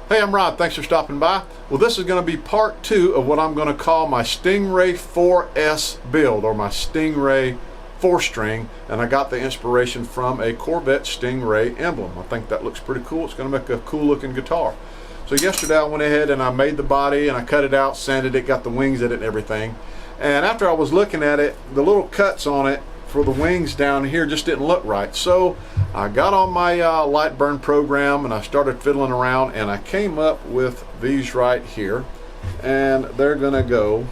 Hey, I'm Rod. Thanks for stopping by. Well, this is going to be part 2 of what I'm going to call my Stingray 4S build, or my Stingray 4-string, and I got the inspiration from a Corvette Stingray emblem. I think that looks pretty cool. It's going to make a cool looking guitar. So yesterday I went ahead and I made the body and I cut it out, sanded it, got the wings in it and everything. And after I was looking at it, the little cuts on it for the wings down here just didn't look right. So I got on my light burn program and I started fiddling around, and I came up with these right here, and they're gonna go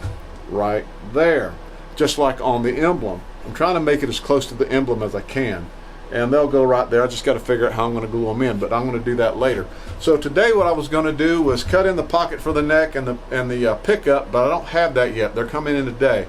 right there, just like on the emblem. I'm trying to make it as close to the emblem as I can, and they'll go right there. I just got to figure out how I'm going to glue them in, but I'm going to do that later. So today what I was going to do was cut in the pocket for the neck and the pickup, but I don't have that yet. They're coming in today.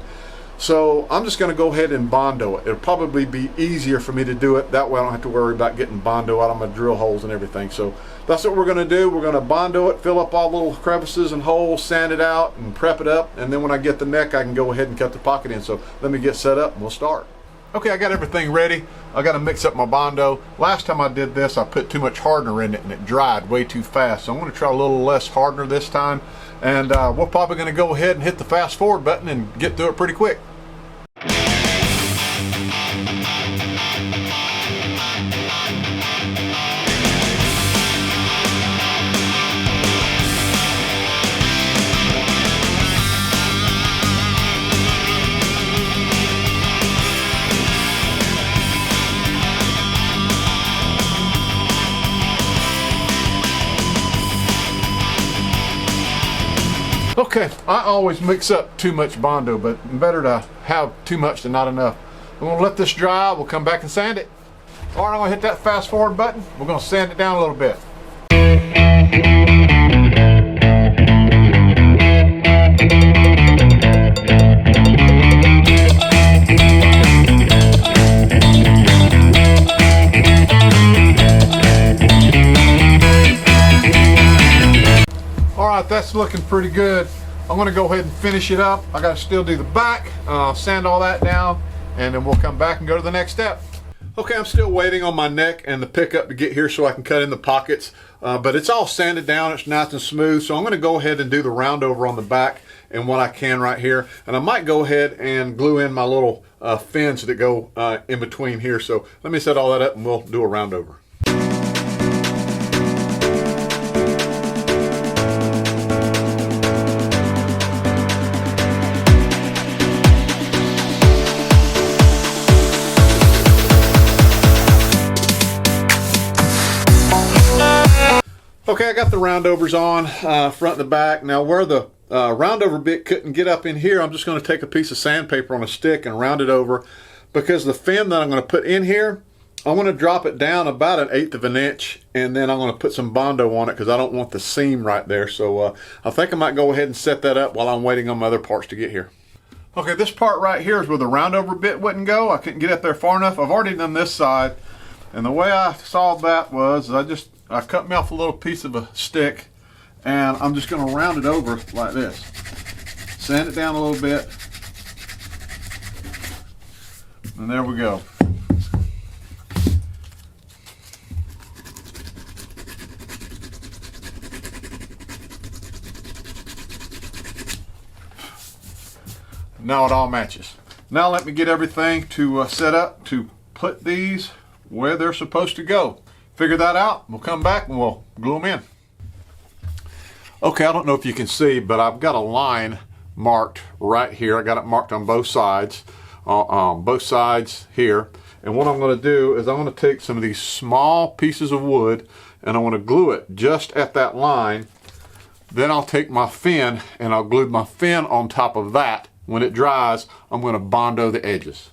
So I'm just going to go ahead and Bondo it. It'll probably be easier for me to do it. That way I don't have to worry about getting Bondo out of my drill holes and everything. So that's what we're going to do. We're going to Bondo it, fill up all the little crevices and holes, sand it out, and prep it up. And then when I get the neck, I can go ahead and cut the pocket in. So let me get set up and we'll start. Okay, I got everything ready. I got to mix up my Bondo. Last time I did this, I put too much hardener in it and it dried way too fast. So I'm going to try a little less hardener this time. And we're probably going to go ahead and hit the fast forward button and get through it pretty quick. Okay, I always mix up too much Bondo, but better to have too much than not enough. I'm gonna let this dry, we'll come back and sand it. All right, I'm gonna hit that fast forward button. We're gonna sand it down a little bit. That's looking pretty good. I'm going to go ahead and finish it up. I got to still do the back, sand all that down, and then we'll come back and go to the next step. Okay, I'm still waiting on my neck and the pickup to get here so I can cut in the pockets, but it's all sanded down. It's nice and smooth, so I'm going to go ahead and do the round over on the back and what I can right here, and I might go ahead and glue in my little fins that go in between here. So let me set all that up and we'll do a round over. Okay, I got the roundovers on, front and the back. Now where the roundover bit couldn't get up in here, I'm just going to take a piece of sandpaper on a stick and round it over, because the fin that I'm going to put in here, I want to drop it down about 1/8 of an inch, and then I'm going to put some Bondo on it because I don't want the seam right there. So I think I might go ahead and set that up while I'm waiting on my other parts to get here. Okay, this part right here is where the roundover bit wouldn't go. I couldn't get up there far enough. I've already done this side, and the way I solved that was I cut me off a little piece of a stick, and I'm just going to round it over like this. Sand it down a little bit, and there we go. Now it all matches. Now let me get everything to set up to put these where they're supposed to go. Figure that out, we'll come back and we'll glue them in. Okay, I don't know if you can see, but I've got a line marked right here. I got it marked on both sides here. And what I'm going to do is I'm going to take some of these small pieces of wood and I want to glue it just at that line. Then I'll take my fin and I'll glue my fin on top of that. When it dries, I'm going to Bondo the edges.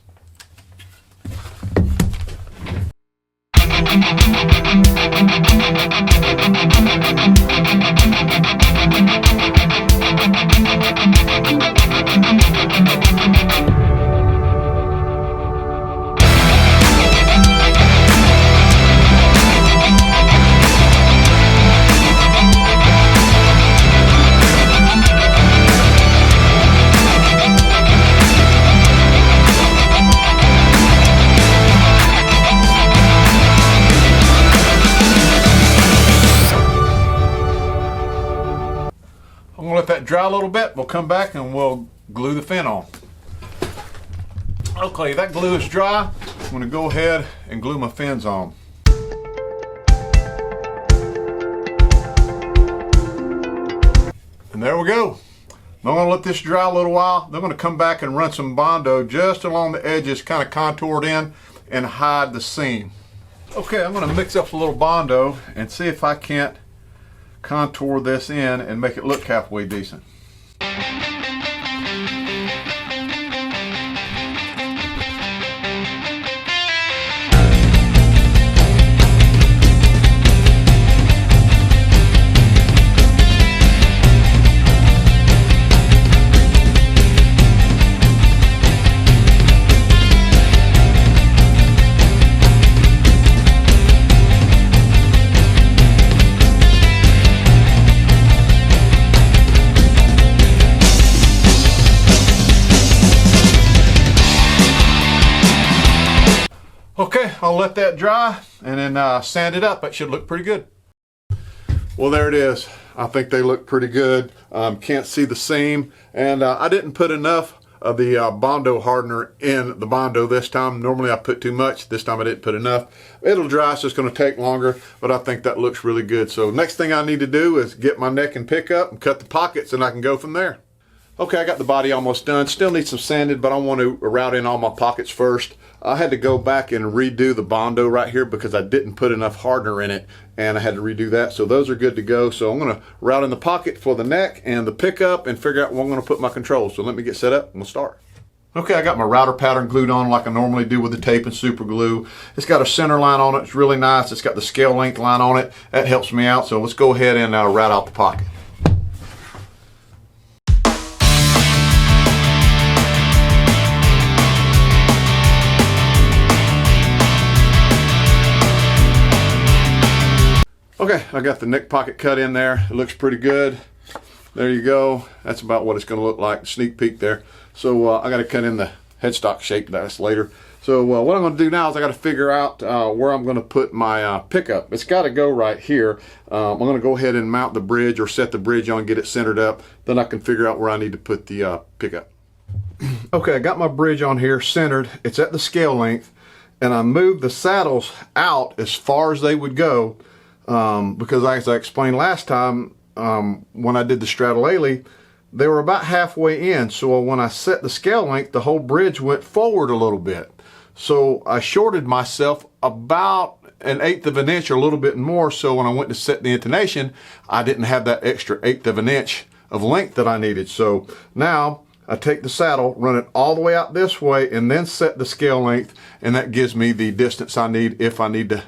let that dry a little bit. We'll come back and we'll glue the fin on. Okay, that glue is dry. I'm going to go ahead and glue my fins on. And there we go. I'm going to let this dry a little while. Then I'm going to come back and run some Bondo just along the edges, kind of contoured in, and hide the seam. Okay, I'm going to mix up a little Bondo and see if I can't contour this in and make it look halfway decent. Okay, I'll let that dry and then sand it up. That should look pretty good. Well, there it is. I think they look pretty good. Can't see the seam, and I didn't put enough of the Bondo hardener in the Bondo this time. Normally I put too much. This time I didn't put enough. It'll dry, so it's going to take longer, but I think that looks really good. So next thing I need to do is get my neck and pickup and cut the pockets, and I can go from there. Okay, I got the body almost done. Still need some sanded, but I want to route in all my pockets first. I had to go back and redo the Bondo right here because I didn't put enough hardener in it, and I had to redo that. So those are good to go. So I'm going to route in the pocket for the neck and the pickup and figure out where I'm going to put my controls. So let me get set up and we'll start. Okay, I got my router pattern glued on like I normally do with the tape and super glue. It's got a center line on it. It's really nice. It's got the scale length line on it. That helps me out. So let's go ahead and route out the pocket. Okay, I got the neck pocket cut in there. It looks pretty good. There you go. That's about what it's going to look like. Sneak peek there. So I got to cut in the headstock shape. That's later. So what I'm going to do now is I got to figure out where I'm going to put my pickup. It's got to go right here. I'm going to go ahead and mount the bridge or set the bridge on, get it centered up. Then I can figure out where I need to put the pickup. Okay, I got my bridge on here centered. It's at the scale length, and I moved the saddles out as far as they would go. Because as I explained last time, when I did the straddle-alley, they were about halfway in. So when I set the scale length, the whole bridge went forward a little bit. So I shorted myself about 1/8 of an inch or a little bit more. So when I went to set the intonation, I didn't have that extra 1/8 of an inch of length that I needed. So now I take the saddle, run it all the way out this way, and then set the scale length, and that gives me the distance I need if I need to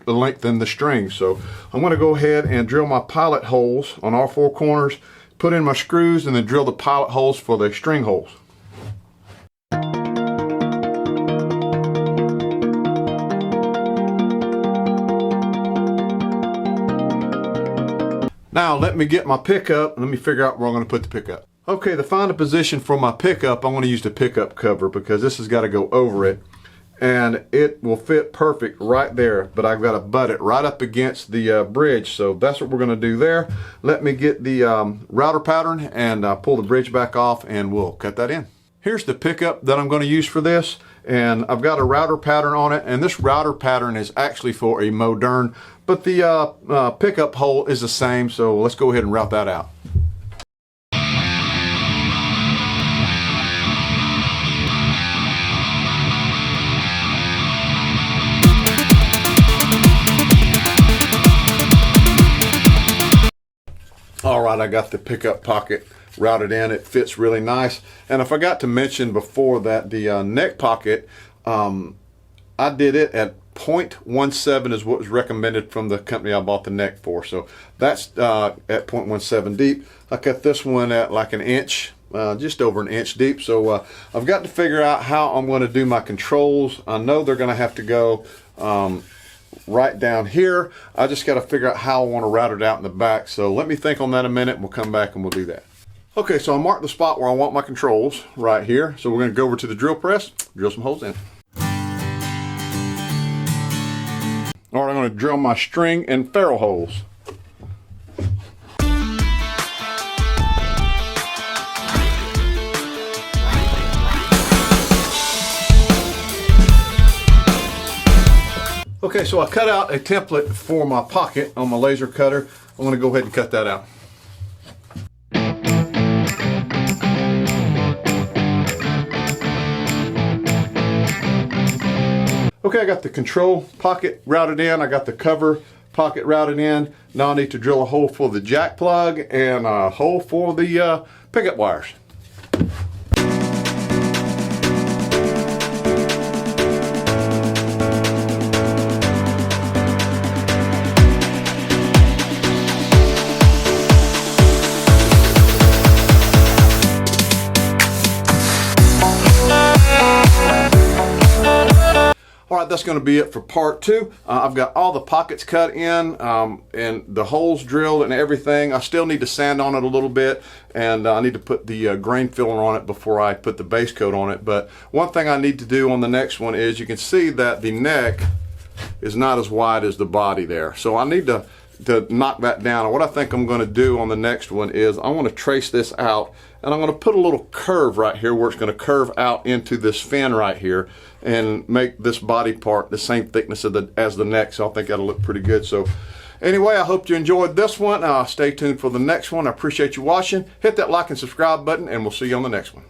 lengthen the string. So I'm going to go ahead and drill my pilot holes on all 4 corners, put in my screws, and then drill the pilot holes for the string holes. Now let me get my pickup, and let me figure out where I'm going to put the pickup. Okay, to find a position for my pickup, I'm going to use the pickup cover because this has got to go over it, and it will fit perfect right there, but I've got to butt it right up against the bridge. So that's what we're going to do there. Let me get the router pattern and pull the bridge back off, and we'll cut that in. Here's the pickup that I'm going to use for this, and I've got a router pattern on it, and this router pattern is actually for a modern, but the pickup hole is the same. So let's go ahead and route that out. All right, I got the pickup pocket routed in. It fits really nice. And I forgot to mention before that the neck pocket, I did it at 0.17 is what was recommended from the company I bought the neck for. So that's at 0.17 deep. I cut this one at like 1 inch, just over 1 inch deep. So I've got to figure out how I'm going to do my controls. I know they're going to have to go right down here. I just got to figure out how I want to route it out in the back. So let me think on that a minute, and we'll come back and we'll do that. Okay, so I marked the spot where I want my controls right here. So we're going to go over to the drill press, drill some holes in. All right, I'm going to drill my string and ferrule holes. Okay, so I cut out a template for my pocket on my laser cutter. I'm going to go ahead and cut that out. Okay, I got the control pocket routed in. I got the cover pocket routed in. Now I need to drill a hole for the jack plug and a hole for the pickup wires. All right, that's going to be it for part 2. I've got all the pockets cut in and the holes drilled and everything. I still need to sand on it a little bit, and I need to put the grain filler on it before I put the base coat on it. But one thing I need to do on the next one is you can see that the neck is not as wide as the body there. So I need to knock that down. And what I think I'm going to do on the next one is I want to trace this out, and I'm going to put a little curve right here where it's going to curve out into this fin right here and make this body part the same thickness as the neck. So I think that'll look pretty good. So anyway, I hope you enjoyed this one. Stay tuned for the next one. I appreciate you watching. Hit that like and subscribe button, and we'll see you on the next one.